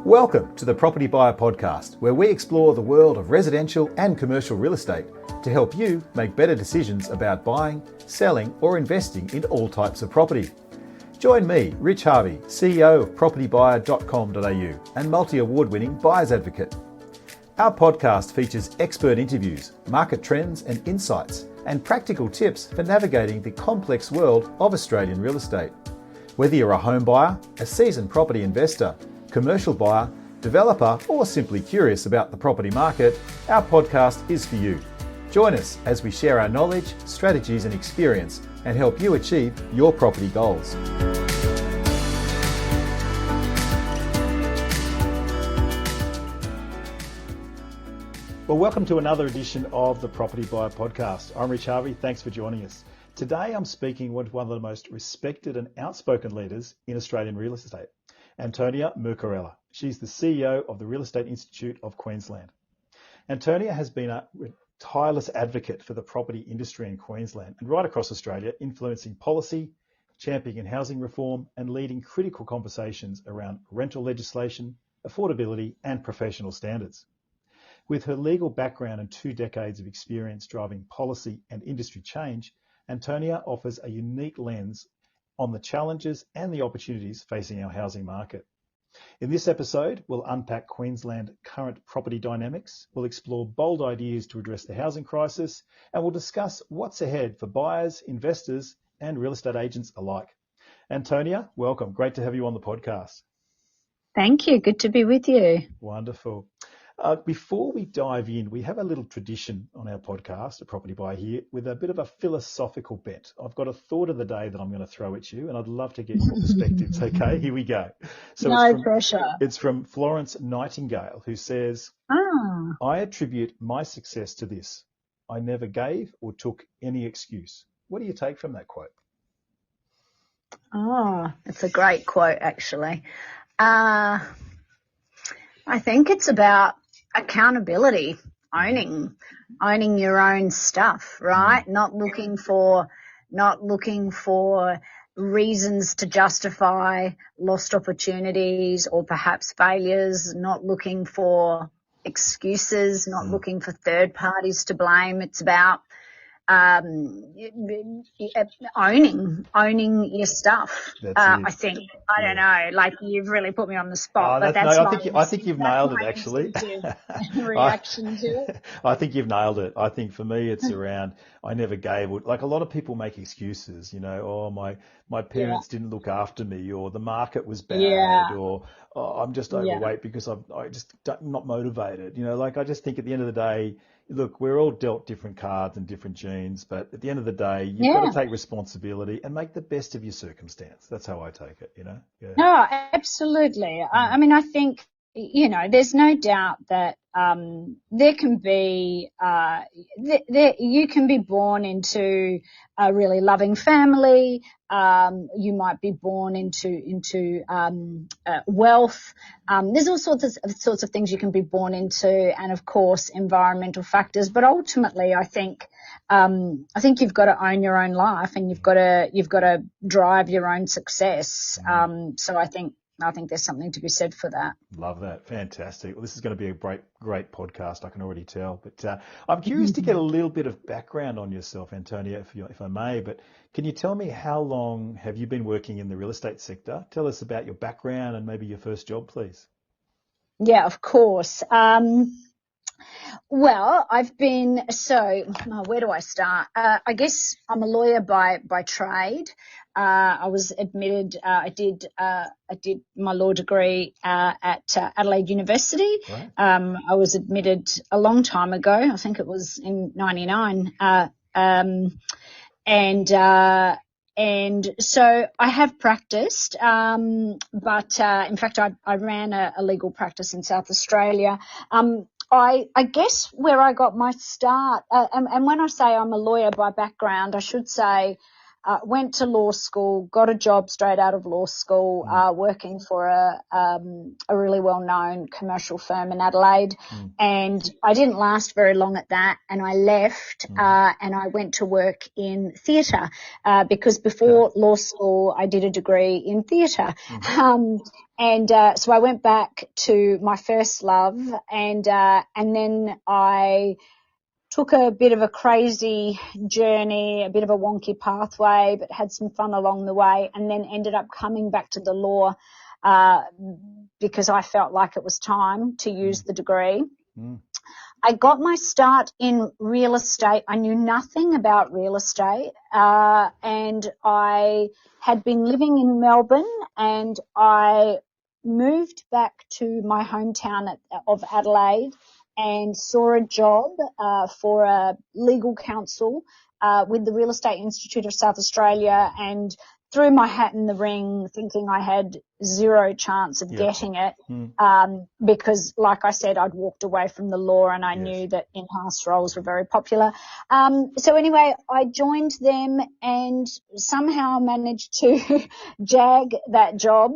Welcome to the Propertybuyer Podcast, where we explore the world of residential and commercial real estate to help you make better decisions about buying, selling, or investing in all types of property. Join me, Rich Harvey, CEO of propertybuyer.com.au and multi-award-winning buyer's advocate. Our podcast features expert interviews, market trends and insights, and practical tips for navigating the complex world of Australian real estate. Whether you're a home buyer, a seasoned property investor, commercial buyer, developer, or simply curious about the property market, our podcast is for you. Join us as we share our knowledge, strategies, and experience and help you achieve your property goals. Well, welcome to another edition of the Property Buyer Podcast. I'm Rich Harvey. Thanks for joining us. Today, I'm speaking with one of the most respected and outspoken leaders in Australian real estate, Antonia Mercorella. She's the CEO of the Real Estate Institute of Queensland. Antonia has been a tireless advocate for the property industry in Queensland and right across Australia, influencing policy, championing housing reform, and leading critical conversations around rental legislation, affordability, and professional standards. With her legal background and 2 decades of experience driving policy and industry change, Antonia offers a unique lens on the challenges and the opportunities facing our housing market. In this episode, we'll unpack Queensland current property dynamics, we'll explore bold ideas to address the housing crisis, and we'll discuss what's ahead for buyers, investors, and real estate agents alike. Antonia, welcome. Great to have you on the podcast. Thank you. Good to be with you. Wonderful. Before we dive in, we have a little tradition on our podcast, a Property Buyer here, with a bit of a philosophical bent. I've got a thought of the day that I'm going to throw at you, and I'd love to get your perspectives. Okay, here we go. So no pressure. It's from Florence Nightingale, who says, I attribute my success to this. I never gave or took any excuse. What do you take from that quote? Oh, it's a great quote, actually. I think it's about accountability, owning your own stuff, right? Not looking for reasons to justify lost opportunities or perhaps failures, not looking for excuses, not looking for third parties to blame. It's about owning your stuff. I think. I don't know. Like, you've really put me on the spot, but I think you've nailed it, actually. Reaction to it. I think you've nailed it. I think for me, it's around, I never gave. Like, a lot of people make excuses, my parents didn't look after me, or the market was bad, or I'm just overweight because I just not motivated. I just think at the end of the day, look, we're all dealt different cards and different genes, but at the end of the day, you've got to take responsibility and make the best of your circumstance. That's how I take it, Yeah. No, absolutely. I mean, I think, there's no doubt that there can be, you can be born into a really loving family. You might be born into wealth. There's all sorts of things you can be born into, and of course environmental factors. But ultimately, I think you've got to own your own life, and you've got to drive your own success. So I think there's something to be said for that. Love that. Fantastic. Well, this is going to be a great podcast, I can already tell. But I'm curious to get a little bit of background on yourself, Antonia, if I may. But can you tell me, how long have you been working in the real estate sector? Tell us about your background and maybe your first job, please. Yeah, of course. Well, where do I start? I guess I'm a lawyer by trade. I was admitted, I did my law degree at Adelaide University. Right. I was admitted a long time ago. I think it was in 99. And so I have practiced, but in fact, I ran a legal practice in South Australia. I guess where I got my start, and when I say I'm a lawyer by background, I should say went to law school, got a job straight out of law school, working for a really well-known commercial firm in Adelaide. And I didn't last very long at that, and I left and I went to work in theatre because before law school I did a degree in theatre. So I went back to my first love, and then I took a bit of a crazy journey, a bit of a wonky pathway, but had some fun along the way, and then ended up coming back to the law because I felt like it was time to use the degree. I got my start in real estate. I knew nothing about real estate, and I had been living in Melbourne, and I moved back to my hometown of Adelaide and saw a job for a legal counsel with the Real Estate Institute of South Australia, and threw my hat in the ring thinking I had zero chance of getting it because, like I said, I'd walked away from the law and I knew that in-house roles were very popular. So anyway, I joined them and somehow managed to jag that job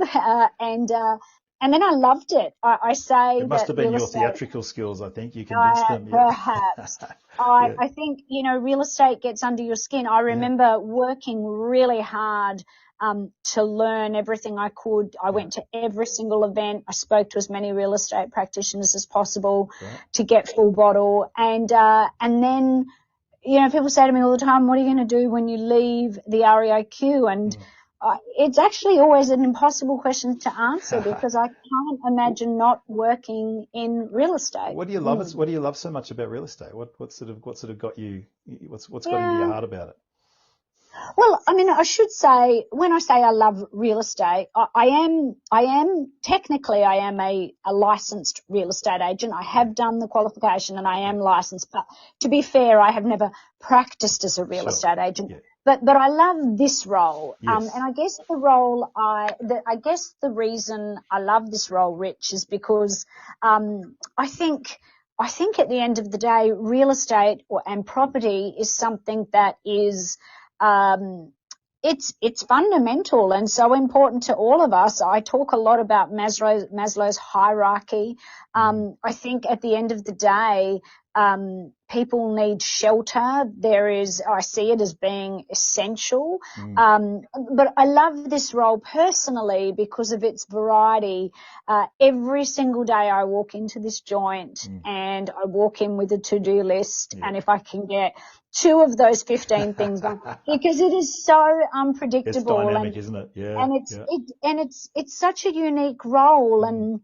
and then I loved it. I say it must that have been your theatrical skills, I think. You convinced them. Perhaps. I think, real estate gets under your skin. I remember working really hard to learn everything I could. I went to every single event. I spoke to as many real estate practitioners as possible to get full bottle. And then, people say to me all the time, what are you going to do when you leave the REIQ? And it's actually always an impossible question to answer because I can't imagine not working in real estate. What do you love? What do you love so much about real estate? What sort of got you? What's got into your heart about it? Well, I should say, when I say I love real estate, I am technically a licensed real estate agent. I have done the qualification and I am licensed, but to be fair, I have never practiced as a real estate agent. Yeah. But I love this role. And I guess the reason I love this role, Rich, is because I think at the end of the day, real estate and property is something that is it's fundamental and so important to all of us. I talk a lot about Maslow's hierarchy. I think at the end of the day, people need shelter. I see it as being essential. But I love this role personally because of its variety. Every single day I walk into this joint and I walk in with a to-do list. And if I can get 2 of those 15 things done, because it is so unpredictable. It's dynamic, isn't it? Yeah. And it's such a unique role.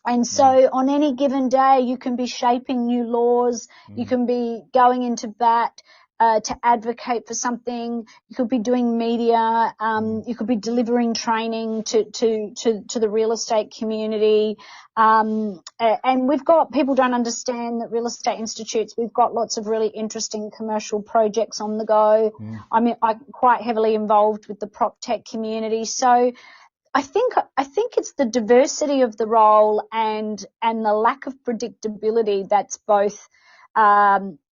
And so on any given day, you can be shaping new laws. You can be going into bat to advocate for something. You could be doing media. You could be delivering training to the real estate community. And people don't understand that real estate institutes, we've got lots of really interesting commercial projects on the go. I'm quite heavily involved with the prop tech community. So I think it's the diversity of the role and the lack of predictability that's both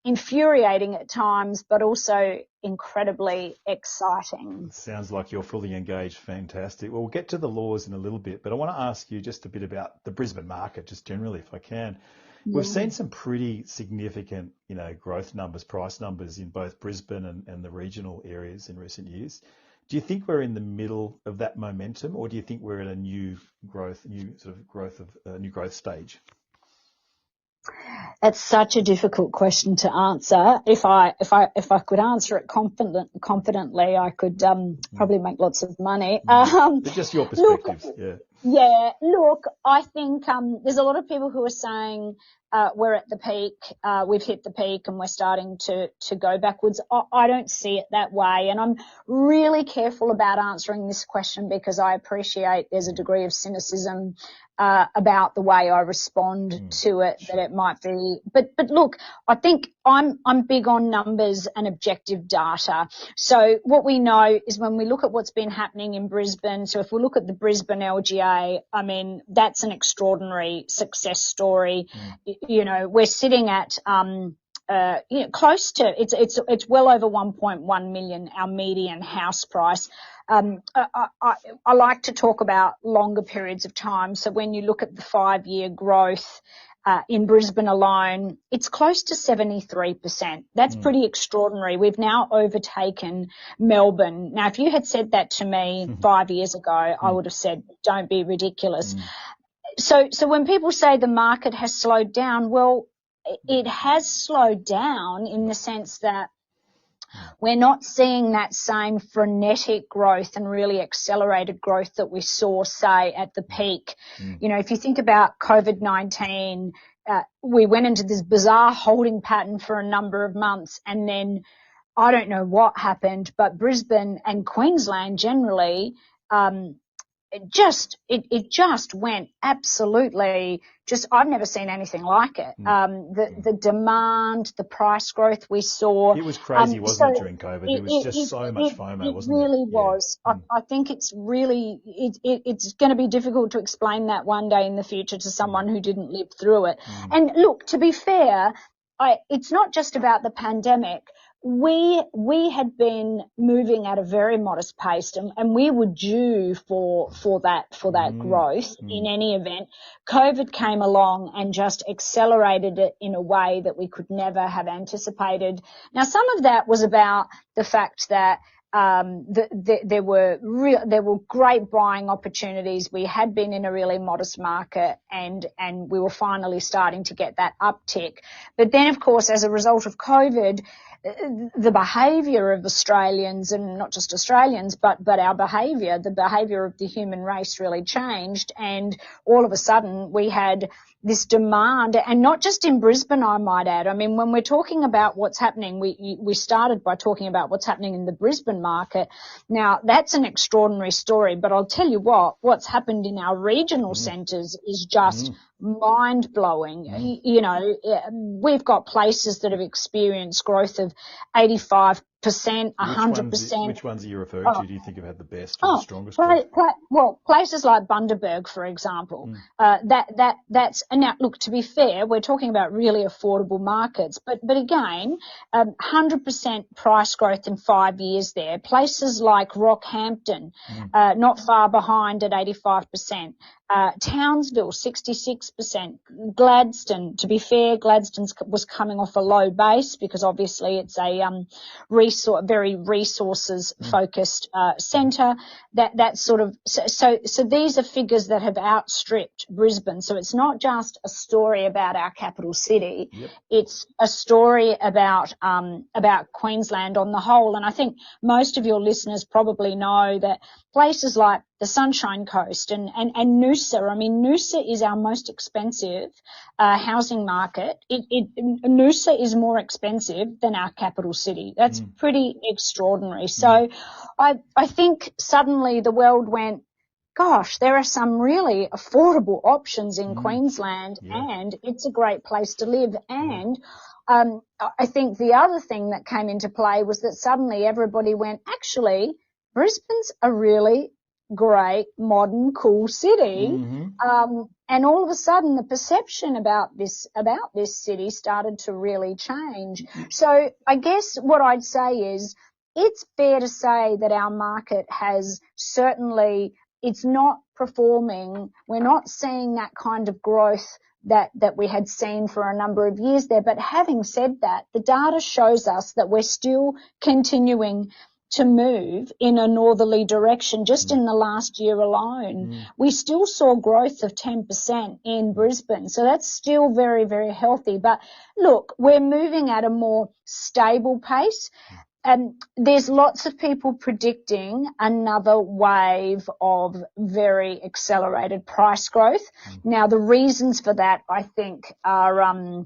infuriating at times, but also incredibly exciting. Sounds like you're fully engaged. Fantastic. Well, we'll get to the laws in a little bit, but I want to ask you just a bit about the Brisbane market, just generally, if I can. We've seen some pretty significant, growth numbers, price numbers in both Brisbane and the regional areas in recent years. Do you think we're in the middle of that momentum, or do you think we're at a new growth stage? That's such a difficult question to answer. If I could answer it confidently, I could probably make lots of money. Just your perspectives, Look, I think there's a lot of people who are saying we're at the peak, we've hit the peak and we're starting to go backwards. I don't see it that way, and I'm really careful about answering this question because I appreciate there's a degree of cynicism about the way I respond to it, that it might be. But look, I think I'm big on numbers and objective data. So what we know is when we look at what's been happening in Brisbane, so if we look at the Brisbane LGA, that's an extraordinary success story. We're sitting at close to, it's well over 1.1 million, our median house price. I like to talk about longer periods of time. So when you look at the 5-year growth, in Brisbane alone, it's close to 73%. That's pretty extraordinary. We've now overtaken Melbourne. Now, if you had said that to me 5 years ago, I would have said, don't be ridiculous. So when people say the market has slowed down, well, it has slowed down in the sense that we're not seeing that same frenetic growth and really accelerated growth that we saw, say, at the peak. You know, if you think about COVID-19, we went into this bizarre holding pattern for a number of months, and then I don't know what happened, but Brisbane and Queensland generally, it just went absolutely I've never seen anything like it. The demand, the price growth we saw. It was crazy, wasn't it, during COVID? It was just so much FOMO, wasn't it? It really was. I think it's really, it's going to be difficult to explain that one day in the future to someone who didn't live through it. And look, to be fair, it's not just about the pandemic. We had been moving at a very modest pace, and we were due for that growth in any event. COVID came along and just accelerated it in a way that we could never have anticipated. Now, some of that was about the fact that there were great buying opportunities. We had been in a really modest market, and we were finally starting to get that uptick. But then, of course, as a result of COVID, the behaviour of Australians, and not just Australians, but our behaviour, the behaviour of the human race really changed, and all of a sudden we had this demand, and not just in Brisbane, I might add. I mean, when we're talking about what's happening, we started by talking about what's happening in the Brisbane market. Now, that's an extraordinary story, but I'll tell you what's happened in our regional centres is just mind-blowing. You know, we've got places that have experienced growth of 85%, 100%. Which ones are you referring to? Do you think have had the best or the strongest growth? Well, places like Bundaberg, for example, that's, and now look, to be fair, we're talking about really affordable markets, but again, 100% price growth in 5 years there. Places like Rockhampton, not far behind at 85%. Townsville, 66%. Gladstone, to be fair, Gladstone was coming off a low base because obviously it's a very resources focused centre. That sort of so these are figures that have outstripped Brisbane. So it's not just a story about our capital city. It's a story about Queensland on the whole. And I think most of your listeners probably know that places like the Sunshine Coast and Noosa. I mean, Noosa is our most expensive housing market. Noosa is more expensive than our capital city. That's pretty extraordinary. So I think suddenly the world went, gosh, there are some really affordable options in Queensland, and it's a great place to live. And I think the other thing that came into play was that suddenly everybody went, actually, Brisbane's a really great, modern, cool city. And all of a sudden the perception about this city started to really change. So I guess what I'd say is it's fair to say that our market has certainly, it's not performing. We're not seeing that kind of growth that we had seen for a number of years there. But having said that, the data shows us that we're still continuing to move in a northerly direction. Just in the last year alone, we still saw growth of 10% in Brisbane. So that's still very, very healthy. But look, we're moving at a more stable pace. And there's lots of people predicting another wave of very accelerated price growth. Now, the reasons for that, I think, are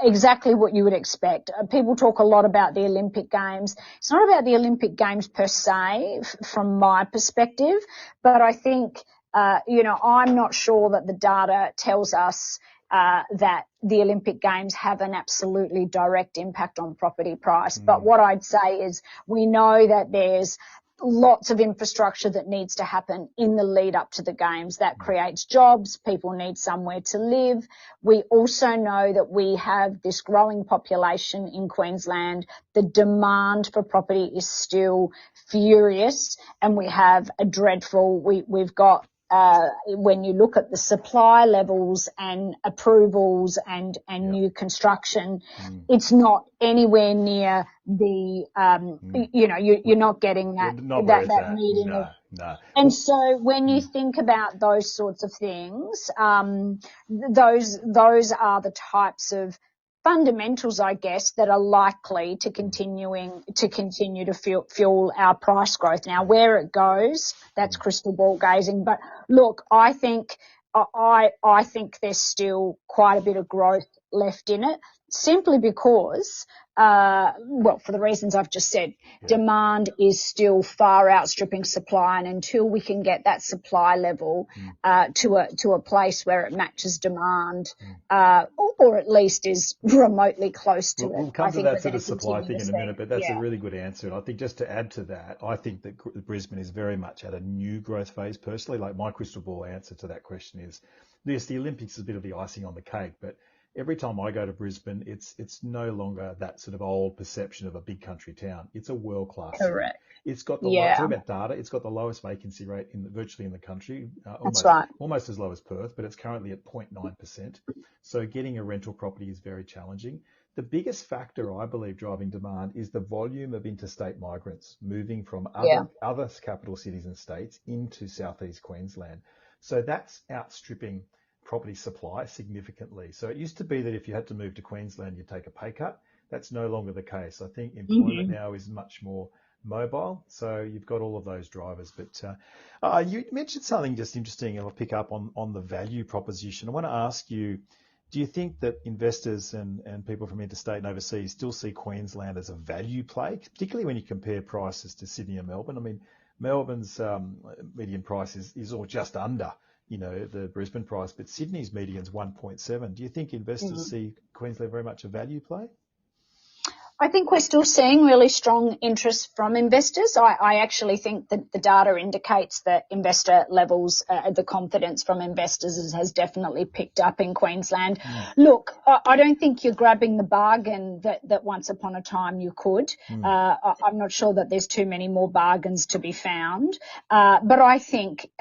exactly what you would expect. People talk a lot about the Olympic Games. It's not about the Olympic Games per se, from my perspective, but I think, I'm not sure that the data tells us that the Olympic Games have an absolutely direct impact on property price. But what I'd say is we know that there's lots of infrastructure that needs to happen in the lead up to the games. That creates jobs. People need somewhere to live. We also know that we have this growing population in Queensland. The demand for property is still furious, and we have a dreadful, we've got when you look at the supply levels and approvals and new construction, it's not anywhere near the, you're not getting that meeting. No. And so when you think about those sorts of things, those are the types of fundamentals, I guess, that are likely to continue to fuel our price growth. Now, where it goes, that's crystal ball gazing. But look, I think there's still quite a bit of growth left in it, simply because, for the reasons I've just said, demand is still far outstripping supply, and until we can get that supply level to a place where it matches demand, or at least is remotely close to it. We'll come to that sort of supply thing in a minute, but that's a really good answer. And I think just to add to that, I think that Brisbane is very much at a new growth phase personally. Like, my crystal ball answer to that question is, yes, the Olympics is a bit of the icing on the cake, but every time I go to Brisbane, it's no longer that sort of old perception of a big country town. It's a world-class city. Correct. It's got the talk about data. It's got the lowest vacancy rate virtually in the country. Almost as low as Perth, but it's currently at 0.9%. So getting a rental property is very challenging. The biggest factor, I believe, driving demand is the volume of interstate migrants moving from other capital cities and states into southeast Queensland. So that's outstripping property supply significantly. So it used to be that if you had to move to Queensland, you'd take a pay cut. That's no longer the case. I think employment now is much more mobile. So you've got all of those drivers. But you mentioned something just interesting, and I'll pick up on the value proposition. I want to ask you, do you think that investors and people from interstate and overseas still see Queensland as a value play, particularly when you compare prices to Sydney and Melbourne? I mean, Melbourne's median price is all just under the Brisbane price, but Sydney's median's 1.7. Do you think investors see Queensland very much a value play? I think we're still seeing really strong interest from investors. I actually think that the data indicates that investor levels, the confidence from investors has definitely picked up in Queensland. Look, I don't think you're grabbing the bargain that once upon a time you could. I'm not sure that there's too many more bargains to be found. But I think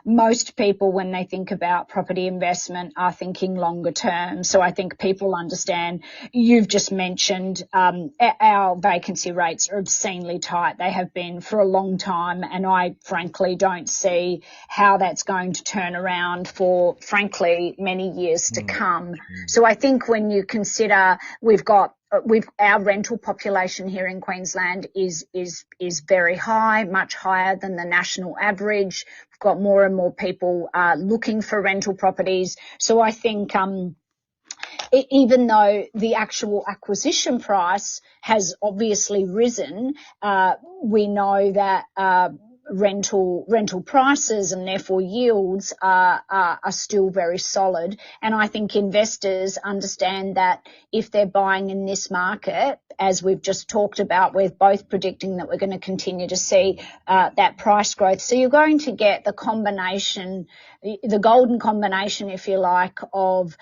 most people, when they think about property investment, are thinking longer term. So I think people understand. You've just mentioned our vacancy rates are obscenely tight. They have been for a long time, and I frankly don't see how that's going to turn around for, frankly, many years to come. So I think when you consider our rental population here in Queensland is very high, much higher than the national average. We've got more and more people looking for rental properties. So I think even though the actual acquisition price has obviously risen, we know that rental prices and therefore yields are still very solid. And I think investors understand that if they're buying in this market, as we've just talked about, we're both predicting that we're going to continue to see that price growth. So you're going to get the combination, the golden combination, if you like, of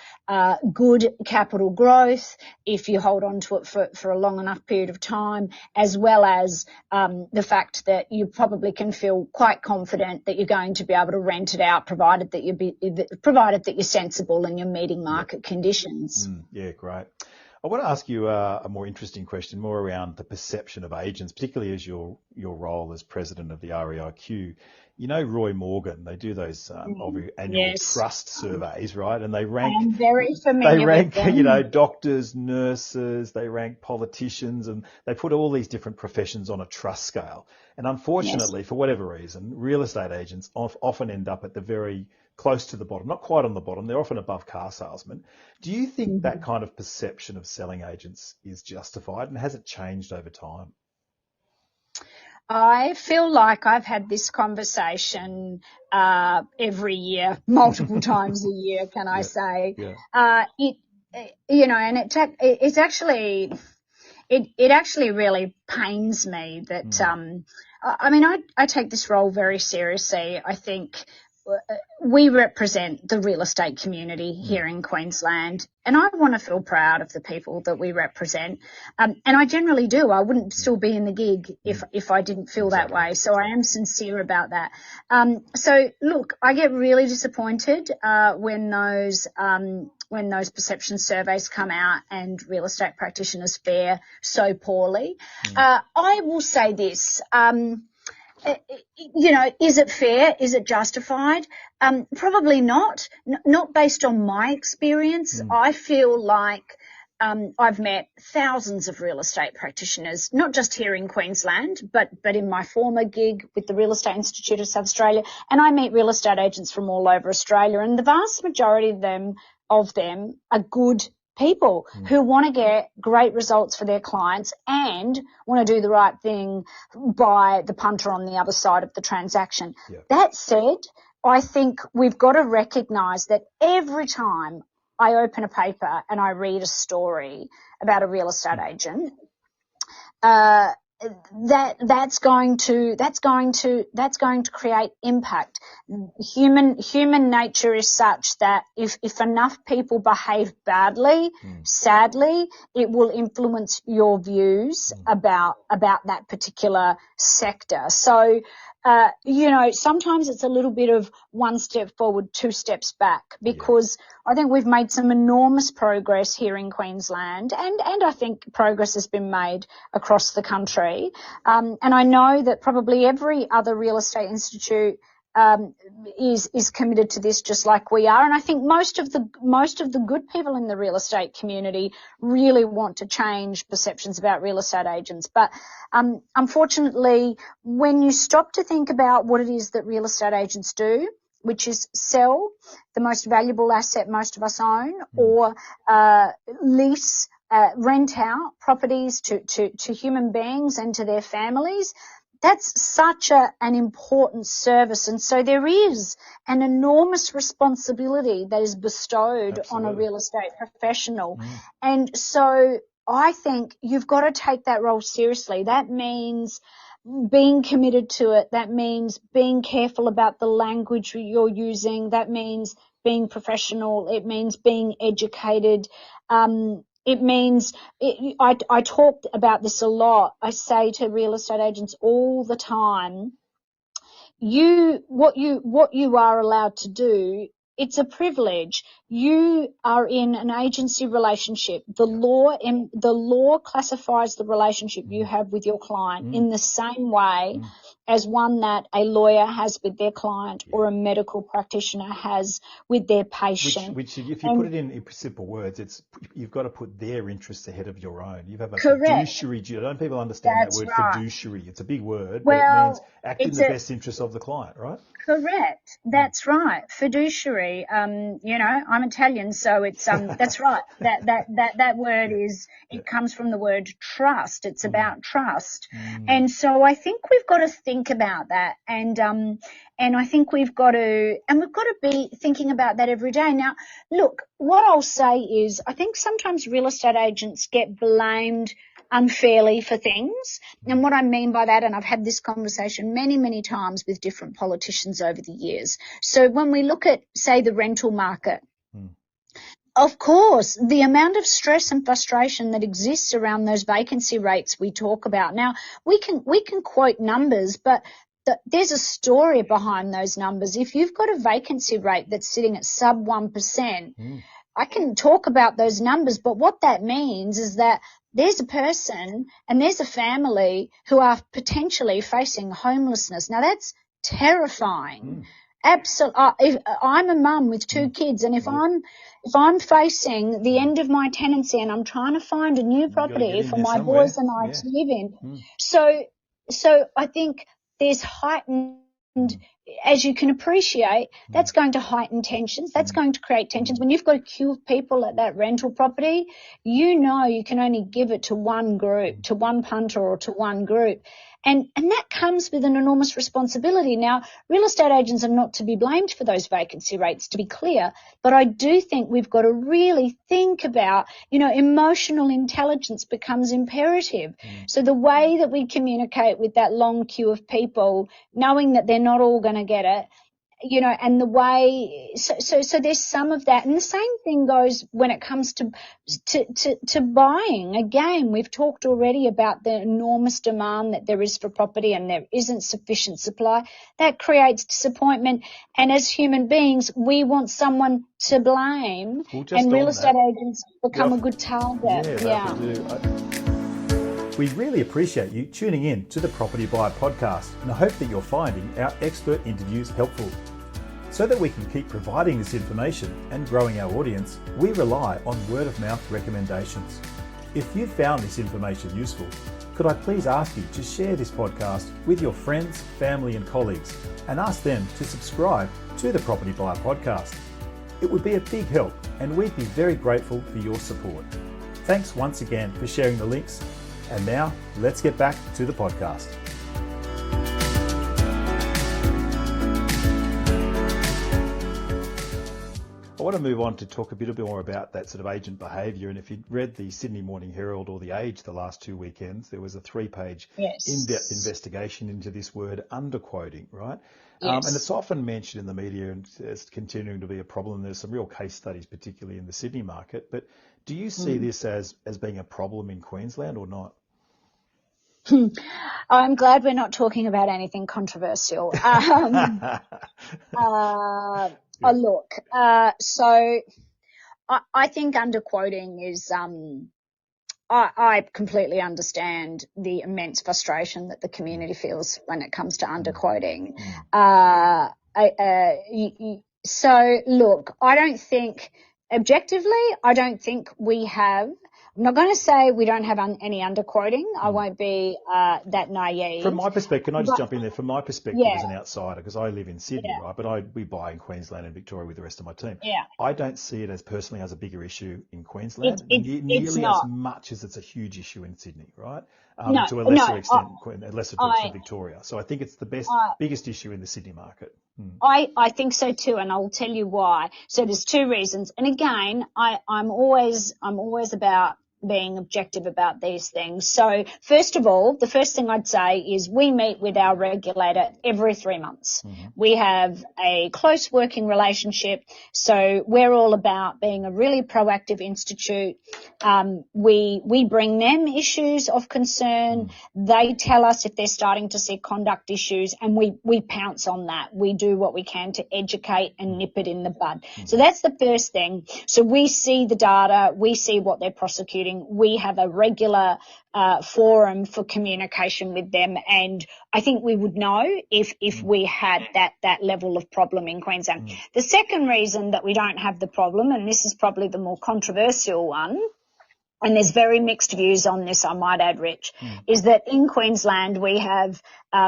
good capital growth, if you hold on to it for a long enough period of time, as well as the fact that you probably can feel quite confident that you're going to be able to rent it out, provided that you're sensible and you're meeting market conditions. Yeah, great. I want to ask you a more interesting question, more around the perception of agents, particularly as your role as president of the REIQ. You know, Roy Morgan, they do those annual trust surveys, right? And they rank. I am very familiar with them. Doctors, nurses, they rank politicians, and they put all these different professions on a trust scale. And unfortunately, for whatever reason, real estate agents often end up at the very close to the bottom, not quite on the bottom. They're often above car salesmen. Do you think that kind of perception of selling agents is justified, and has it changed over time? I feel like I've had this conversation every year, multiple times a year, can I say. Yeah. And it's actually, it actually really pains me that, I take this role very seriously. I think we represent the real estate community here in Queensland, and I want to feel proud of the people that we represent. And I generally do. I wouldn't still be in the gig if I didn't feel that way. So I am sincere about that. So look, I get really disappointed when those perception surveys come out and real estate practitioners fare so poorly. I will say this. Is it fair? Is it justified? Probably not. Not based on my experience. I feel like I've met thousands of real estate practitioners, not just here in Queensland, but in my former gig with the Real Estate Institute of South Australia. And I meet real estate agents from all over Australia, and the vast majority of them are good people who want to get great results for their clients and want to do the right thing by the punter on the other side of the transaction. Yeah. That said, I think we've got to recognise that every time I open a paper and I read a story about a real estate agent, that's going to create impact. Human nature is such that if enough people behave badly, sadly, it will influence your views about that particular sector. So, sometimes it's a little bit of one step forward, two steps back, because I think we've made some enormous progress here in Queensland, and I think progress has been made across the country. And I know that probably every other real estate institute is committed to this, just like we are. And I think most of the good people in the real estate community really want to change perceptions about real estate agents. But unfortunately, when you stop to think about what it is that real estate agents do, which is sell the most valuable asset most of us own, or lease, rent out properties to human beings and to their families, that's such an important service. And so there is an enormous responsibility that is bestowed on a real estate professional. And so I think you've got to take that role seriously. That means being committed to it. That means being careful about the language you're using. That means being professional. It means being educated. It means, I talk about this a lot. I say to real estate agents all the time, what you are allowed to do, it's a privilege. You are in an agency relationship. The law classifies the relationship you have with your client in the same way as one that a lawyer has with their client or a medical practitioner has with their patient. Which if you put it in simple words, you've got to put their interests ahead of your own. You have a fiduciary duty. Don't people understand that word fiduciary? It's a big word, but it means act in the best interest of the client, right? Correct. That's right. Fiduciary. I'm Italian, so it's that's right. That word comes from the word trust. It's about trust. And so I think we've got to think about that, and I think we've got to be thinking about that every day. Now, look, what I'll say is I think sometimes real estate agents get blamed unfairly for things. And what I mean by that, and I've had this conversation many, many times with different politicians over the years. So when we look at, say, the rental market, of course, the amount of stress and frustration that exists around those vacancy rates we talk about. Now, we can quote numbers, but there's a story behind those numbers. If you've got a vacancy rate that's sitting at sub 1%, I can talk about those numbers, but what that means is that there's a person and there's a family who are potentially facing homelessness. Now, that's terrifying. Absolutely. I'm a mum with two kids, and if I'm facing the end of my tenancy and I'm trying to find a new property for my boys and I to live in, so I think there's heightened, as you can appreciate, that's going to heighten tensions. That's going to create tensions. When you've got a queue of people at that rental property, you can only give it to one group, to one punter or to one group. And that comes with an enormous responsibility. Now, real estate agents are not to be blamed for those vacancy rates, to be clear, but I do think we've got to really think about, emotional intelligence becomes imperative. So the way that we communicate with that long queue of people, knowing that they're not all going to get it, and the way, so there's some of that. And the same thing goes when it comes to buying. Again, we've talked already about the enormous demand that there is for property and there isn't sufficient supply. That creates disappointment. And as human beings, we want someone to blame. And real estate agents become a good target. Yeah. They do. We really appreciate you tuning in to the Property Buyer Podcast, and I hope that you're finding our expert interviews helpful. So that we can keep providing this information and growing our audience, we rely on word-of-mouth recommendations. If you found this information useful, could I please ask you to share this podcast with your friends, family and colleagues, and ask them to subscribe to the Property Buyer Podcast. It would be a big help, and we'd be very grateful for your support. Thanks once again for sharing the links. And now, let's get back to the podcast. I want to move on to talk a bit more about that sort of agent behaviour. And if you'd read the Sydney Morning Herald or The Age the last 2 weekends, there was a 3-page in-depth investigation into this word underquoting, right? Yes. And it's often mentioned in the media and it's continuing to be a problem. There's some real case studies, particularly in the Sydney market. But do you see this as being a problem in Queensland or not? I'm glad we're not talking about anything controversial. Look, so I think underquoting is, I completely understand the immense frustration that the community feels when it comes to underquoting. So look, objectively, I don't think we have. I'm not going to say we don't have any underquoting. I won't be that naive. From my perspective, can I just jump in there? From my perspective as an outsider, because I live in Sydney, right? But we buy in Queensland and Victoria with the rest of my team. Yeah. I don't see it as personally as a bigger issue in Queensland, it's as much as it's a huge issue in Sydney, right? To a lesser extent, to Victoria. So I think it's the biggest issue in the Sydney market. I think so too, and I'll tell you why. So there's 2 reasons. And again, I'm always about being objective about these things. So first of all, the first thing I'd say is we meet with our regulator every 3 months. We have a close working relationship. So we're all about being a really proactive institute. We bring them issues of concern. They tell us if they're starting to see conduct issues, and we pounce on that. We do what we can to educate and nip it in the bud. So that's the first thing. So we see the data. We see what they're prosecuting. We have a regular forum for communication with them, and I think we would know if we had that level of problem in Queensland. The second reason that we don't have the problem, and this is probably the more controversial one, and there's very mixed views on this, I might add, Rich, is that in Queensland we have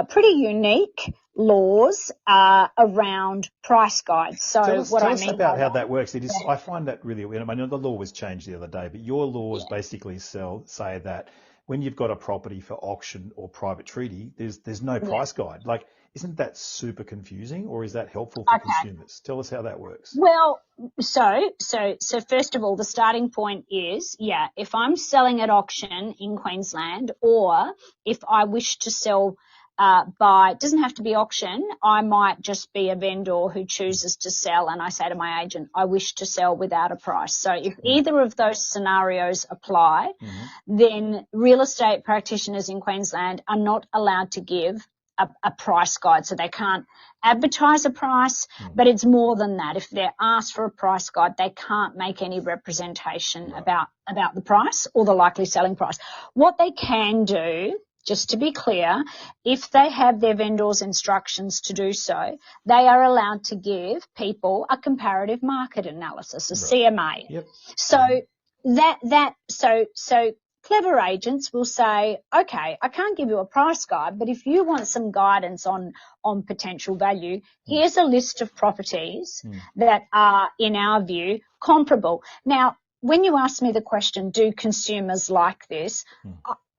pretty unique laws around price guides. So tell us about how that works. It is, I find that really weird. I know the law was changed the other day, but your laws basically say that when you've got a property for auction or private treaty, there's no price guide. Like, isn't that super confusing, or is that helpful for consumers? Tell us how that works. Well, so first of all, the starting point is, if I'm selling at auction in Queensland, or if I wish to sell it doesn't have to be auction. I might just be a vendor who chooses to sell, and I say to my agent, I wish to sell without a price. So if either of those scenarios apply, then real estate practitioners in Queensland are not allowed to give a price guide. So they can't advertise a price, but it's more than that. If they're asked for a price guide, they can't make any representation about the price or the likely selling price. What they can do, just to be clear, if they have their vendor's instructions to do so, they are allowed to give people a comparative market analysis, a CMA. Yep. So so clever agents will say, okay, I can't give you a price guide, but if you want some guidance on potential value, here's a list of properties that are, in our view, comparable. Now, when you ask me the question, do consumers like this?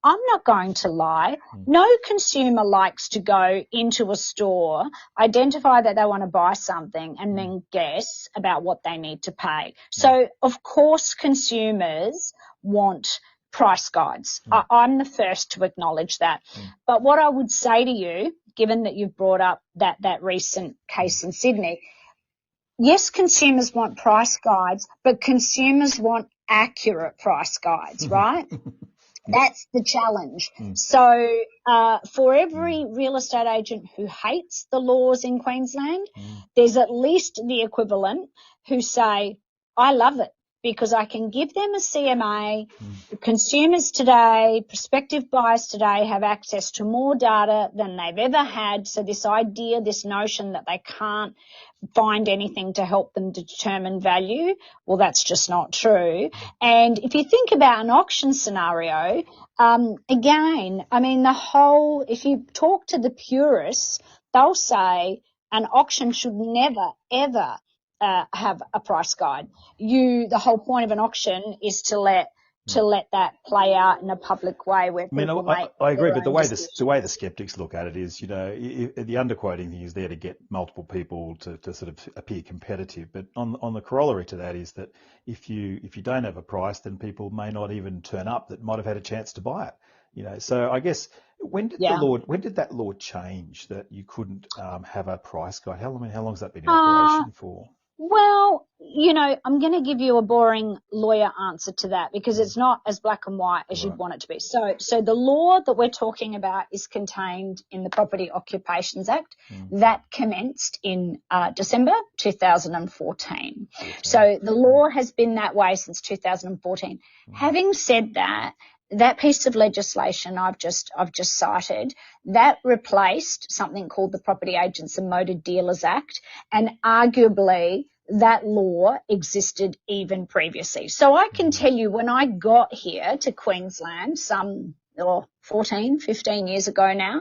I'm not going to lie. No consumer likes to go into a store, identify that they want to buy something, and then guess about what they need to pay. So, of course, consumers want price guides. I'm the first to acknowledge that. But what I would say to you, given that you've brought up that recent case in Sydney, yes, consumers want price guides, but consumers want accurate price guides, right? That's the challenge. So for every real estate agent who hates the laws in Queensland, there's at least the equivalent who say, I love it because I can give them a CMA. Consumers today, prospective buyers today have access to more data than they've ever had. So this idea, this notion that they can't find anything to help them to determine value, well, that's just not true. And if you think about an auction scenario, again, I mean, if you talk to the purists, they'll say an auction should never, ever have a price guide. The whole point of an auction is to let that play out in a public way where people make I agree, but the way decisions. the skeptics look at it is, the underquoting thing is there to get multiple people to sort of appear competitive. But on the corollary to that is that if you don't have a price, then people may not even turn up that might have had a chance to buy it. So I guess when did that law change that you couldn't have a price guide? How long has that been in operation for? Well, I'm going to give you a boring lawyer answer to that because it's not as black and white as you'd want it to be. So the law that we're talking about is contained in the Property Occupations Act that commenced in December 2014. So the law has been that way since 2014. Having said that, that piece of legislation I've just cited, that replaced something called the Property Agents and Motor Dealers Act, and arguably that law existed even previously. So I can tell you when I got here to Queensland some 14, 15 years ago now,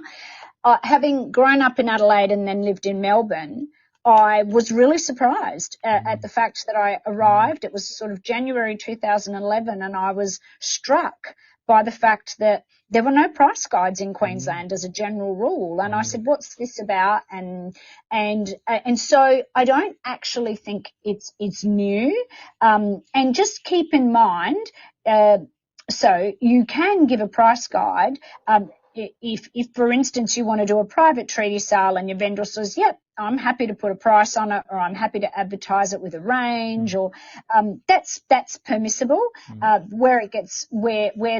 having grown up in Adelaide and then lived in Melbourne, I was really surprised at the fact that I arrived. It was sort of January 2011, and I was struck by the fact that there were no price guides in Queensland as a general rule. And I said, what's this about? And so I don't actually think it's new. And just keep in mind, so you can give a price guide, if for instance you want to do a private treaty sale and your vendor says, yep, I'm happy to put a price on it, or I'm happy to advertise it with a range, or that's permissible. Where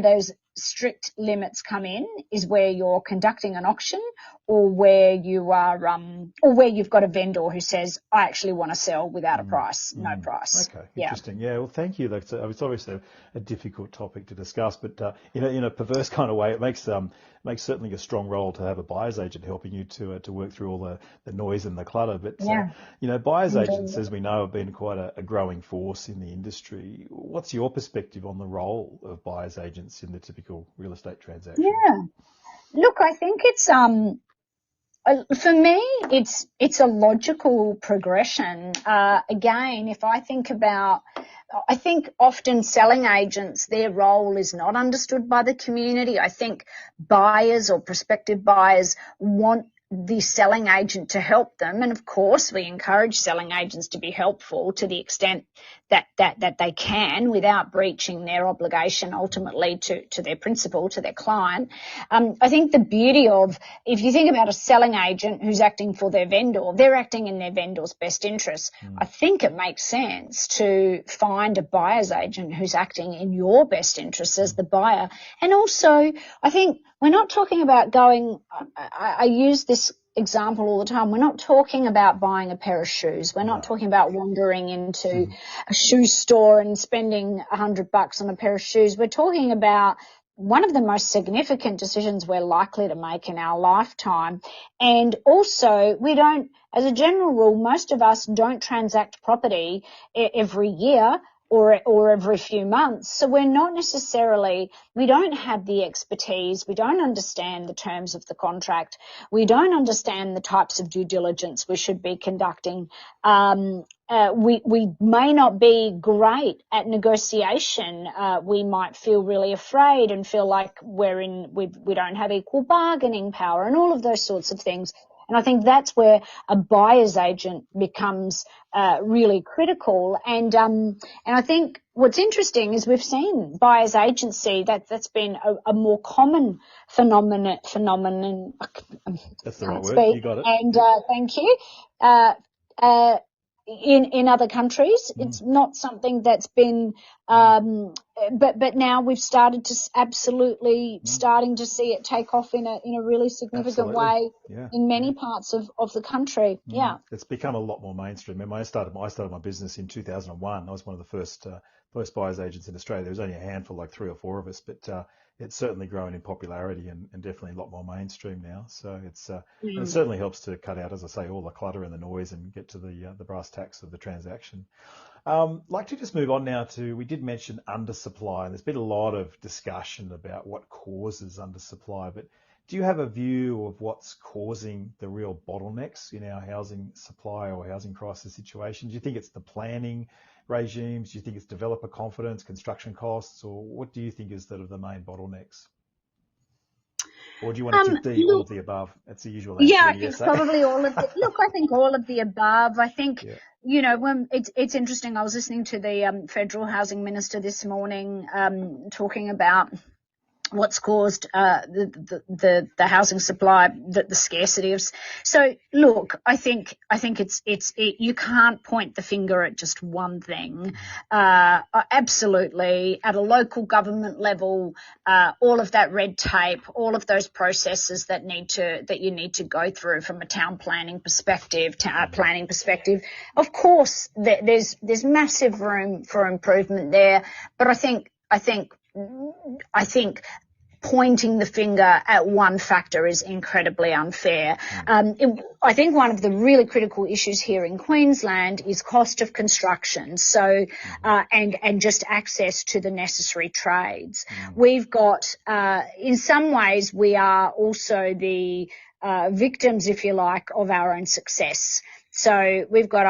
those strict limits come in is where you're conducting an auction, or where you are, or where you've got a vendor who says, I actually want to sell without a price, no price. Okay, interesting. Yeah, well, thank you. It's obviously a difficult topic to discuss, but in a perverse kind of way, it makes certainly a strong role to have a buyer's agent helping you to work through all the noise and the clutter. But buyer's agents, as we know, have been quite a growing force in the industry. What's your perspective on the role of buyer's agents in the typical real estate transaction? Yeah, look, I think it's for me, it's a logical progression. Again, if I think about, I think often selling agents, their role is not understood by the community. I think buyers or prospective buyers want the selling agent to help them. And of course, we encourage selling agents to be helpful to the extent that they can without breaching their obligation ultimately to their principal, to their client. I think the beauty of, if you think about a selling agent who's acting for their vendor, they're acting in their vendor's best interest. I think it makes sense to find a buyer's agent who's acting in your best interest as the buyer. And also, I think we're not talking about going, I use this example all the time. We're not talking about buying a pair of shoes. We're not talking about wandering into a shoe store and spending $100 on a pair of shoes. We're talking about one of the most significant decisions we're likely to make in our lifetime. And also, we don't, as a general rule, most of us don't transact property every year. or every few months. So we don't have the expertise. We don't understand the terms of the contract. We don't understand the types of due diligence we should be conducting. We may not be great at negotiation. We might feel really afraid and feel like we don't have equal bargaining power and all of those sorts of things. And I think that's where a buyer's agent becomes really critical. And I think what's interesting is we've seen buyer's agency that's been a more common phenomenon. That's the right word. You got it. And thank you. In other countries, it's not something that's been, but now we've started to starting to see it take off in a really significant way in many parts of the country. Yeah. It's become a lot more mainstream. I started my business in 2001. I was one of the first buyer's agents in Australia. There was only a handful, like 3 or 4 of us, but it's certainly grown in popularity and definitely a lot more mainstream now. So it certainly helps to cut out, as I say, all the clutter and the noise and get to the brass tacks of the transaction. I'd like to just move on now we did mention undersupply, and there's been a lot of discussion about what causes undersupply, but do you have a view of what's causing the real bottlenecks in our housing supply or housing crisis situation? Do you think it's the planning regimes? Do you think it's developer confidence, construction costs, or what do you think is the main bottlenecks? Or do you want to all of the above? That's the usual answer. Yeah, it's probably all of the. Look, I think all of the above. I think, when it's interesting. I was listening to the Federal Housing Minister this morning talking about what's caused the housing supply, the scarcity of. So look, I think you can't point the finger at just one thing. Absolutely, at a local government level, all of that red tape, all of those processes that you need to go through from a town planning perspective, Of course, there's massive room for improvement there, but I think pointing the finger at one factor is incredibly unfair. I think one of the really critical issues here in Queensland is cost of construction. So, and just access to the necessary trades. We've got, in some ways, we are also the victims, if you like, of our own success. So we've got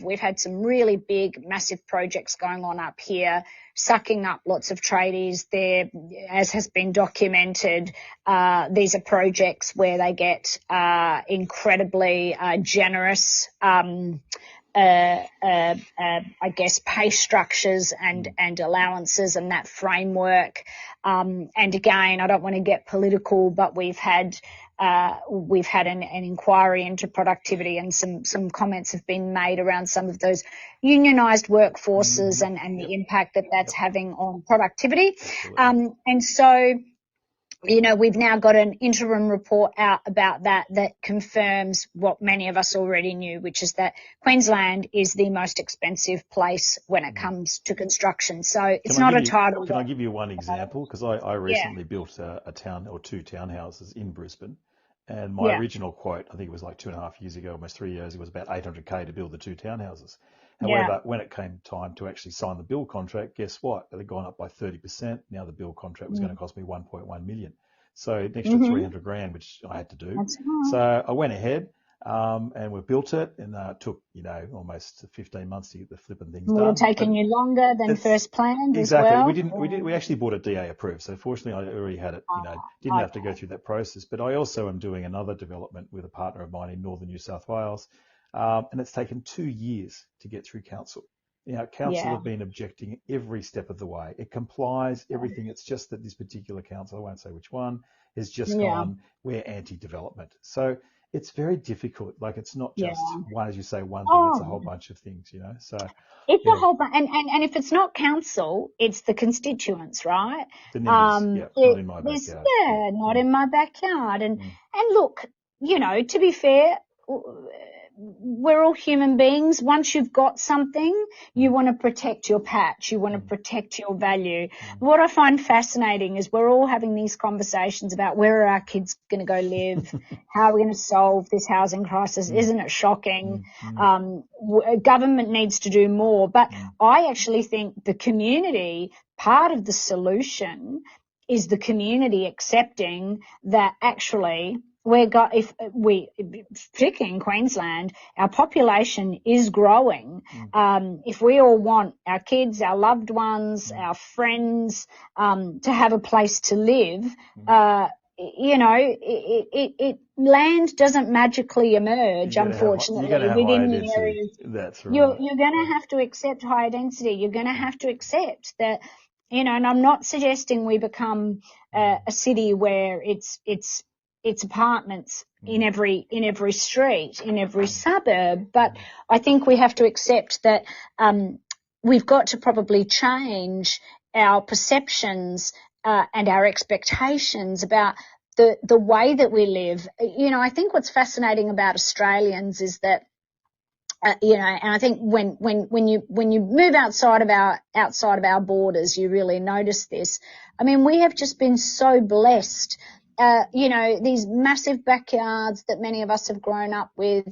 we've had some really big, massive projects going on up here, sucking up lots of tradies there, as has been documented. These are projects where they get incredibly generous, I guess, pay structures and allowances and that framework. And again, I don't want to get political, but we've had an inquiry into productivity, and some comments have been made around some of those unionised workforces and the impact that's having on productivity. And so, we've now got an interim report out about that confirms what many of us already knew, which is that Queensland is the most expensive place when it comes to construction. So it's not a title. Can I give you one example? Because I recently built a town or 2 townhouses in Brisbane. And my original quote, I think it was like 2.5 years ago, almost 3 years, it was about $800K to build the 2 townhouses. However, when it came time to actually sign the build contract, guess what? It had gone up by 30%. Now the build contract was going to cost me $1.1 million. So an extra $300,000, which I had to do. That's right. So I went ahead and we built it, and it took, almost 15 months to get the flipping things done. It would have taken you longer than first planned exactly. as well. We actually bought it DA approved. So fortunately I already had it, didn't have to go through that process. But I also am doing another development with a partner of mine in northern New South Wales. And it's taken 2 years to get through council. Council have been objecting every step of the way. It complies, everything. It's just that this particular council, I won't say which one, has just gone, we're anti-development. So it's very difficult. Like, it's not just one, as you say, one thing. It's a whole bunch of things, So it's a whole bunch. And if it's not council, it's the constituents, right? The NIMBYs, not in my backyard. Not in my backyard. And look, to be fair, we're all human beings. Once you've got something, you want to protect your patch. You want to protect your value. What I find fascinating is we're all having these conversations about where are our kids going to go live, how are we going to solve this housing crisis. Isn't it shocking? Government needs to do more. But I actually think the community, part of the solution is the community accepting that actually particularly in Queensland, our population is growing. If we all want our kids, our loved ones, our friends, to have a place to live, land doesn't magically emerge, unfortunately, within the areas. That's right. You're going to have to accept higher density. You're going to have to accept that, and I'm not suggesting we become a city where it's apartments in every street, in every suburb, but I think we have to accept that we've got to probably change our perceptions and our expectations about the way that we live. I think what's fascinating about Australians is that and I think when you move outside of our borders, you really notice this. I mean, we have just been so blessed. These massive backyards that many of us have grown up with,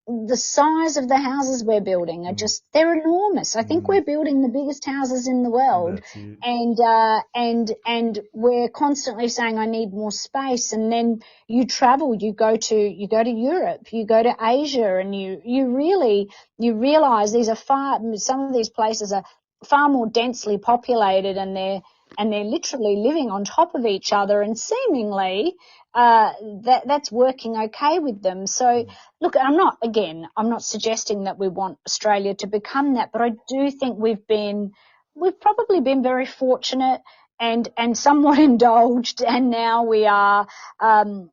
the size of the houses we're building are they're enormous. I think we're building the biggest houses in the world. And we're constantly saying, I need more space. And then you travel, you go to Europe, you go to Asia, and you realize some of these places are far more densely populated, and they're literally living on top of each other, and seemingly that's working okay with them. So look, I'm not suggesting that we want Australia to become that, but I do think we've probably been very fortunate and somewhat indulged, and now we're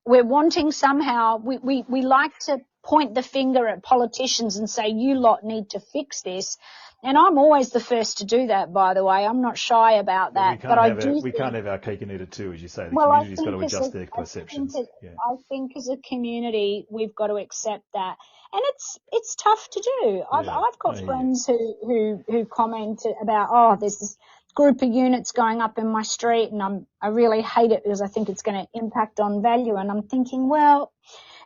wanting somehow, we like to point the finger at politicians and say, you lot need to fix this. And I'm always the first to do that, by the way. I'm not shy about that. We can't have our cake and eat it too, as you say. The community's got to adjust their perceptions. I think as a community, we've got to accept that. And it's tough to do. I've got friends who comment about, there's this group of units going up in my street, and I really hate it because I think it's going to impact on value. And I'm thinking, well,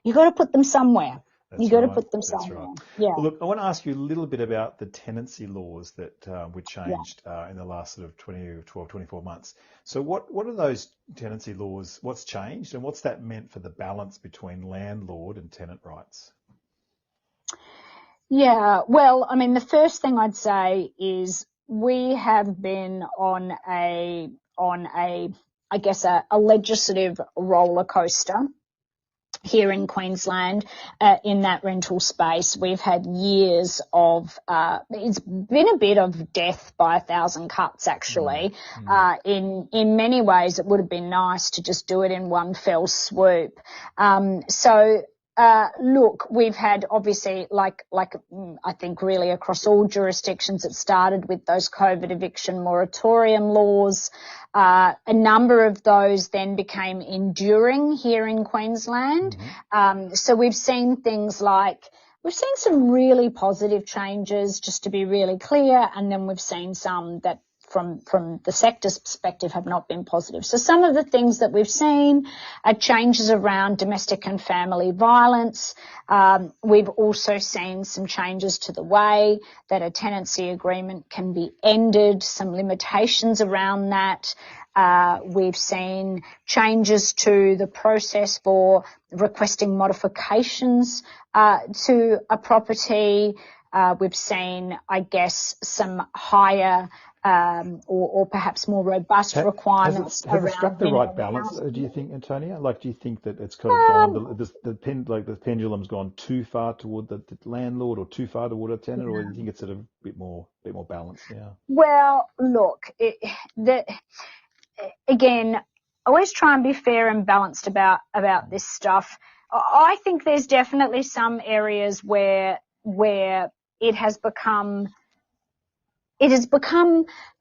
you've got to put them somewhere. You've got to put them somewhere. Right. Yeah. Well, look, I want to ask you a little bit about the tenancy laws that were changed in the last sort of 12, 24 months. So what are those tenancy laws? What's changed, and what's that meant for the balance between landlord and tenant rights? Yeah, well, I mean, the first thing I'd say is we have been on a legislative roller coaster here in Queensland in that rental space. We've had years of it's been a bit of death by 1,000 cuts, actually. In many ways, it would have been nice to just do it in one fell swoop. Look, we've had obviously like I think really across all jurisdictions, it started with those COVID eviction moratorium laws. A number of those then became enduring here in Queensland. So we've seen things like, we've seen some really positive changes, just to be really clear, and then we've seen some that from the sector's perspective have not been positive. So some of the things that we've seen are changes around domestic and family violence. We've also seen some changes to the way that a tenancy agreement can be ended, some limitations around that. We've seen changes to the process for requesting modifications to a property. We've seen, I guess, some higher or perhaps more robust requirements has it struck the right balance, do you think, Antonia? Like, do you think that it's kind of gone, the pendulum's gone too far toward the landlord or too far toward a tenant, or do you think it's sort of a bit more balanced now? Well, look, again, always try and be fair and balanced about this stuff. I think there's definitely some areas where it has become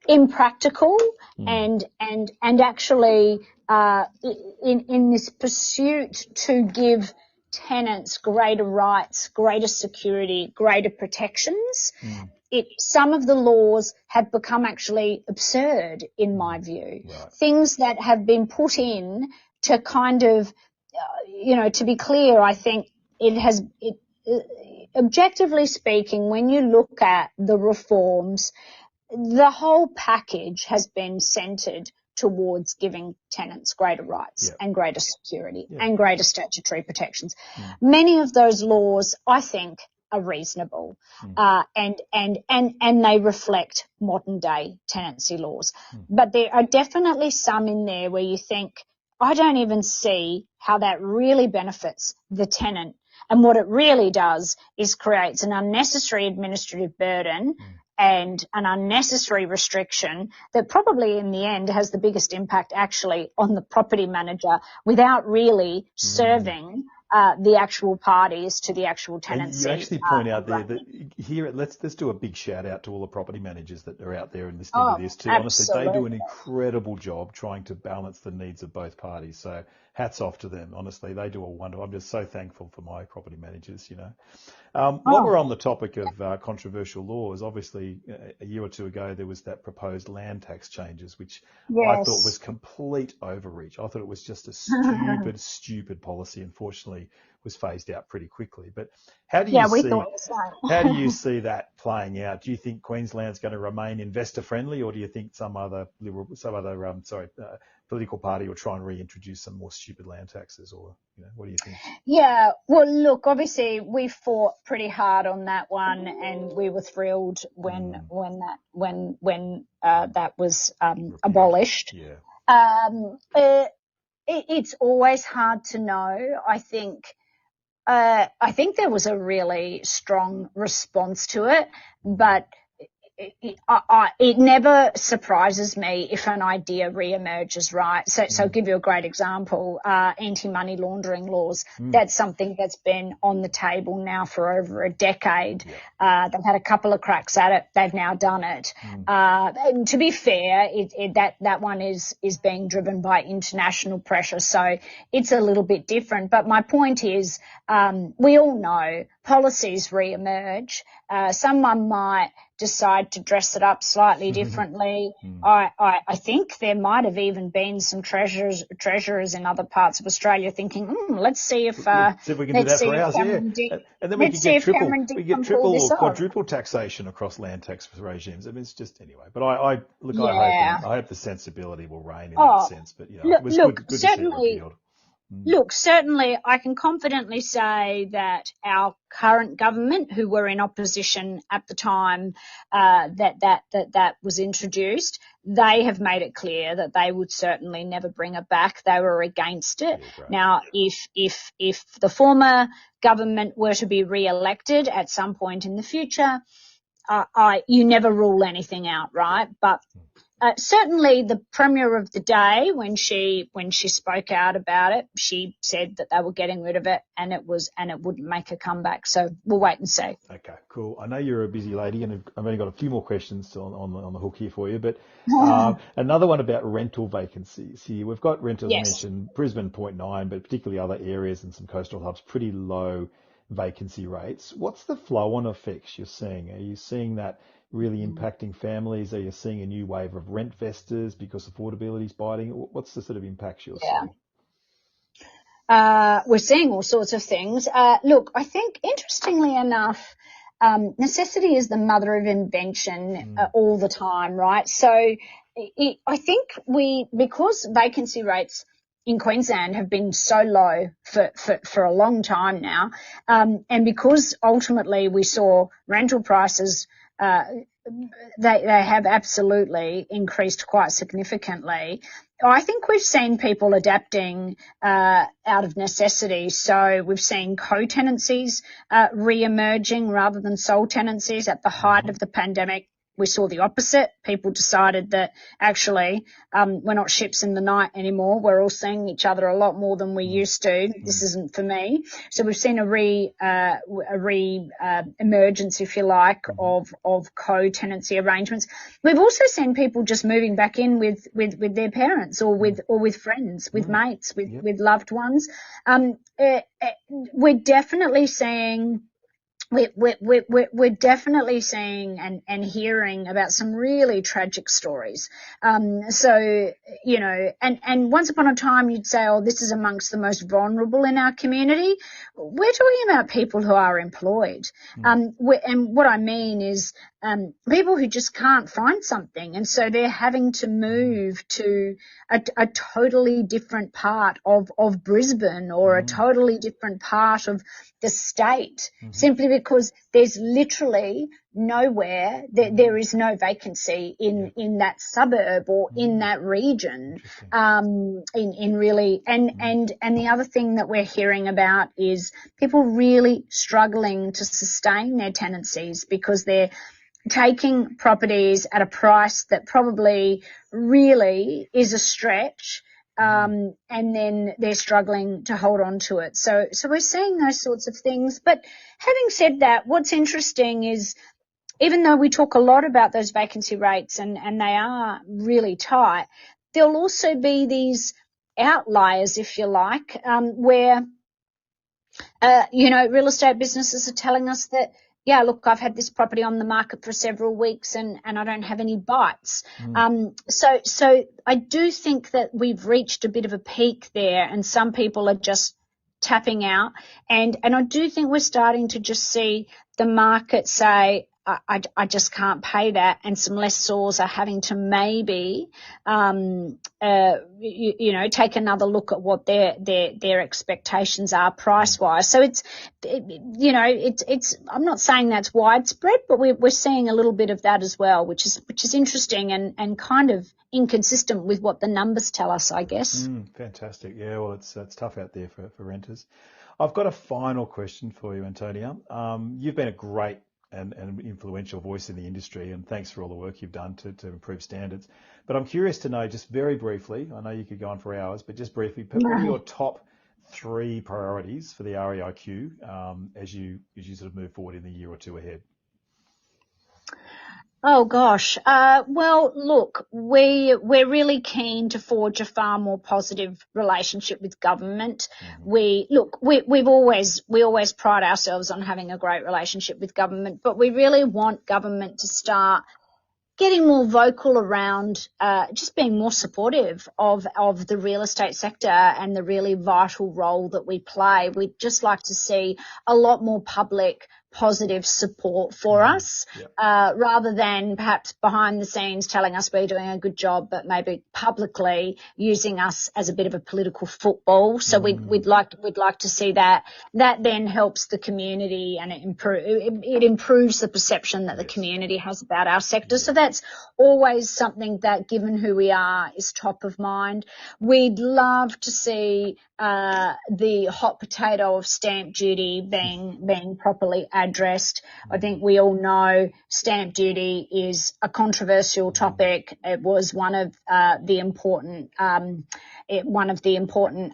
impractical and actually in this pursuit to give tenants greater rights, greater security, greater protections, some of the laws have become actually absurd in my view. Right. Things that have been put in to kind of, to be clear, I think objectively speaking, when you look at the reforms, the whole package has been centred towards giving tenants greater rights and greater security and greater statutory protections. Many of those laws, I think, are reasonable, and they reflect modern day tenancy laws. But there are definitely some in there where you think, I don't even see how that really benefits the tenant. And what it really does is creates an unnecessary administrative burden and an unnecessary restriction that probably in the end has the biggest impact actually on the property manager without really serving the actual parties to the actual tenancy. And you actually point out there that here, let's do a big shout out to all the property managers that are out there and listening to this too. Honestly, they do an incredible job trying to balance the needs of both parties. So hats off to them. Honestly, they do a wonderful. I'm just so thankful for my property managers, While we're on the topic of controversial laws, obviously a year or two ago there was that proposed land tax changes, which I thought was complete overreach. I thought it was just a stupid policy. Unfortunately, was phased out pretty quickly. But how do you see that playing out? Do you think Queensland's going to remain investor friendly, or do you think some other political party will try and reintroduce some more stupid land taxes, or what do you think? Yeah, well, look, obviously we fought pretty hard on that one, and we were thrilled when that was abolished. Yeah. It's always hard to know. I think there was a really strong response to it, but it never surprises me if an idea re-emerges, right? So I'll give you a great example. Anti-money laundering laws. That's something that's been on the table now for over a decade. They've had a couple of cracks at it. They've now done it. And to be fair, that one is being driven by international pressure. So it's a little bit different. But my point is, we all know policies re-emerge. Someone might decide to dress it up slightly differently. I think there might have even been some treasurers in other parts of Australia thinking, let's see if we can do that for ours, and then we can get triple or quadruple taxation across land tax regimes. I mean, it's just anyway. But I hope the sensibility will reign in that sense. But it was good to see it repealed. Look, certainly I can confidently say that our current government, who were in opposition at the time that was introduced, they have made it clear that they would certainly never bring it back. They were against it. Yeah, now, if the former government were to be re-elected at some point in the future, you never rule anything out, right? But certainly the Premier of the day, when she spoke out about it, she said that they were getting rid of it and it wouldn't make a comeback. So we'll wait and see. Okay, cool. I know you're a busy lady and I've only got a few more questions on the hook here for you, but another one about rental vacancies. Here we've got rentals mentioned, Brisbane 0.9, but particularly other areas and some coastal hubs, pretty low vacancy rates. What's the flow-on effects you're seeing? Are you seeing that really impacting families? Are you seeing a new wave of rent vestors because affordability is biting? What's the sort of impacts you're seeing? We're seeing all sorts of things. Look, I think interestingly enough, necessity is the mother of invention all the time, right? So I think because vacancy rates in Queensland have been so low for a long time now, and because ultimately we saw rental prices they have absolutely increased quite significantly. I think we've seen people adapting out of necessity. So we've seen co-tenancies re-emerging rather than sole tenancies. At the height of the pandemic, we saw the opposite. People decided that actually we're not ships in the night anymore. We're all seeing each other a lot more than we used to. This isn't for me. So we've seen a emergence, if you like, of co-tenancy arrangements. We've also seen people just moving back in with their parents or with friends, with mates, with loved ones. We're definitely seeing. We're definitely seeing and hearing about some really tragic stories. So, you know, and once upon a time you'd say, oh, this is amongst the most vulnerable in our community. We're talking about people who are employed. And what I mean is people who just can't find something. And so they're having to move to a totally different part of Brisbane or a totally different part of the state, simply because there's literally nowhere, there is no vacancy in that suburb or in that region, in really, and the other thing that we're hearing about is people really struggling to sustain their tenancies because they're taking properties at a price that probably really is a stretch. And then they're struggling to hold on to it. So we're seeing those sorts of things. But having said that, what's interesting is even though we talk a lot about those vacancy rates and they are really tight, there'll also be these outliers, if you like, where, real estate businesses are telling us that, yeah, look, I've had this property on the market for several weeks and I don't have any bites. So I do think that we've reached a bit of a peak there and some people are just tapping out. And I do think we're starting to just see the market say, I just can't pay that, and some lessors are having to maybe, take another look at what their expectations are price wise. So it's I'm not saying that's widespread, but we're seeing a little bit of that as well, which is interesting and kind of inconsistent with what the numbers tell us, I guess. Fantastic. Yeah, well, it's tough out there for renters. I've got a final question for you, Antonia. You've been a great and influential voice in the industry, and thanks for all the work you've done to improve standards. But I'm curious to know, just very briefly, I know you could go on for hours, but just briefly, what are your top 3 priorities for the REIQ as you sort of move forward in the year or two ahead? Oh gosh. Well, look, we're really keen to forge a far more positive relationship with government. We always pride ourselves on having a great relationship with government, but we really want government to start getting more vocal around just being more supportive of the real estate sector and the really vital role that we play. We'd just like to see a lot more public positive support for us, rather than perhaps behind the scenes telling us we're doing a good job, but maybe publicly using us as a bit of a political football. So we'd like to see that. That then helps the community and it improves the perception that the community has about our sector. So that's always something that, given who we are, is top of mind. We'd love to see the hot potato of stamp duty being properly addressed. I think we all know stamp duty is a controversial topic. It was one of the important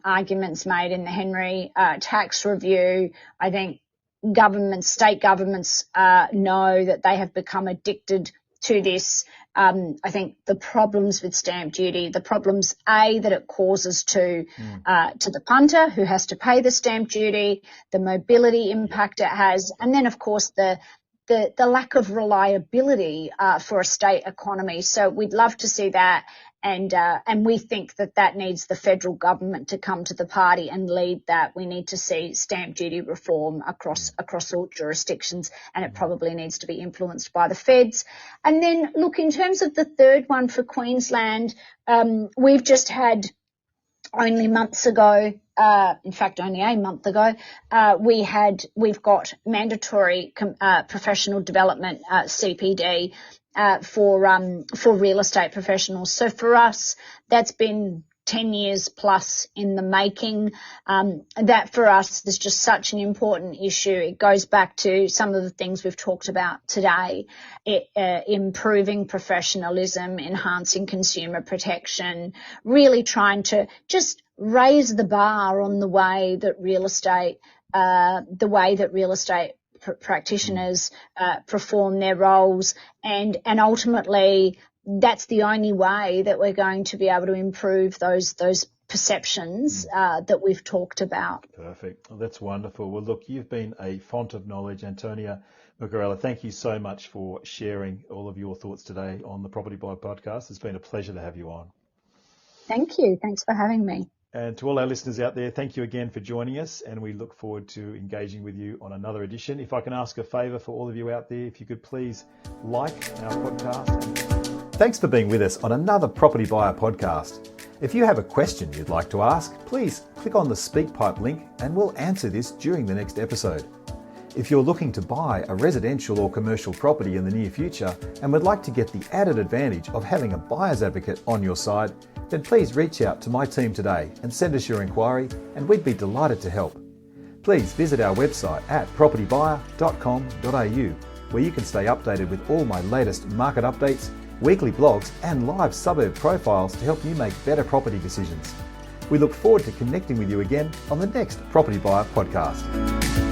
arguments made in the Henry tax review. I think state governments know that they have become addicted to this. I think the problems with stamp duty, the problems that it causes to the punter who has to pay the stamp duty, the mobility impact it has, and then of course the lack of reliability for a state economy. So we'd love to see that, and we think that needs the federal government to come to the party and lead that. We need to see stamp duty reform across all jurisdictions, and it probably needs to be influenced by the feds. And then, look, in terms of the third one for Queensland, we've just had only months ago, in fact only a month ago, we've got mandatory professional development, CPD, for real estate professionals. So for us, that's been 10 years plus in the making. That for us is just such an important issue. It goes back to some of the things we've talked about today, improving professionalism, enhancing consumer protection, really trying to just raise the bar on the way that real estate practitioners perform their roles, and ultimately that's the only way that we're going to be able to improve those perceptions that we've talked about. Perfect. Well, that's wonderful. Well, look, you've been a font of knowledge, Antonia Mercorella. Thank you so much for sharing all of your thoughts today on the Property Buyer Podcast. It's been a pleasure to have you on. Thank you. Thanks for having me. And to all our listeners out there, thank you again for joining us, and we look forward to engaging with you on another edition. If I can ask a favour for all of you out there, if you could please like our podcast. Thanks for being with us on another Property Buyer Podcast. If you have a question you'd like to ask, please click on the SpeakPipe link and we'll answer this during the next episode. If you're looking to buy a residential or commercial property in the near future and would like to get the added advantage of having a buyer's advocate on your side, then please reach out to my team today and send us your inquiry, and we'd be delighted to help. Please visit our website at propertybuyer.com.au, where you can stay updated with all my latest market updates, weekly blogs and live suburb profiles to help you make better property decisions. We look forward to connecting with you again on the next Property Buyer Podcast.